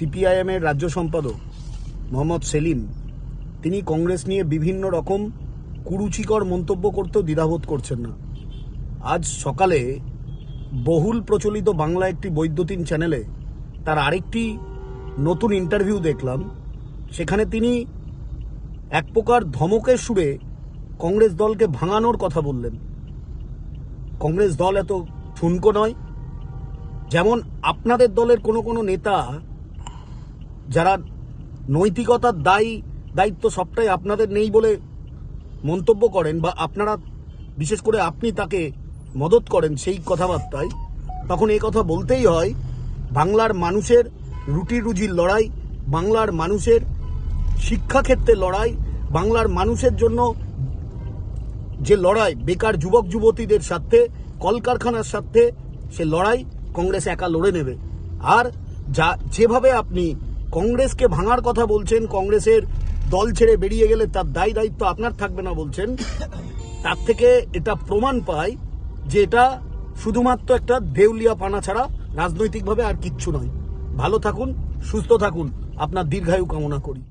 সিপিআইএমের রাজ্য সম্পাদক মোহাম্মদ সেলিম তিনি কংগ্রেস নিয়ে বিভিন্ন রকম কুরুচিকর মন্তব্য করতেও দ্বিধাবোধ করছেন না। আজ সকালে বহুল প্রচলিত বাংলা একটি বৈদ্যুতিন চ্যানেলে তার আরেকটি নতুন ইন্টারভিউ দেখলাম। সেখানে তিনি এক প্রকার ধমকের সুরে কংগ্রেস দলকে ভাঙানোর কথা বললেন। কংগ্রেস দল এত ঠুনকো নয়। যেমন আপনাদের দলের কোনো কোনো নেতা যারা নৈতিকতার দায়িত্ব সবটাই আপনাদের নেই বলে মন্তব্য করেন, বা আপনারা বিশেষ করে আপনি তাকে মদত করেন সেই কথাবার্তায়, তখন এই কথা বলতেই হয় বাংলার মানুষের রুটি রুজির লড়াই, বাংলার মানুষের শিক্ষাক্ষেত্রে লড়াই, বাংলার মানুষের জন্য যে লড়াই, বেকার যুবক যুবতীদের সাথে, কলকারখানার সাথে, সে লড়াই কংগ্রেস একা লড়ে নেবে। আর যেভাবে আপনি কংগ্রেসকে ভাঙার কথা বলছেন, কংগ্রেসের দল ছেড়ে বেরিয়ে গেলে তার দায়িত্ব আপনার থাকবে না বলছেন, তার থেকে এটা প্রমাণ পায় যে এটা শুধুমাত্র একটা দেউলিয়া পানা ছাড়া রাজনৈতিকভাবে আর কিচ্ছু নয়। ভালো থাকুন, সুস্থ থাকুন, আপনার দীর্ঘায়ু কামনা করি।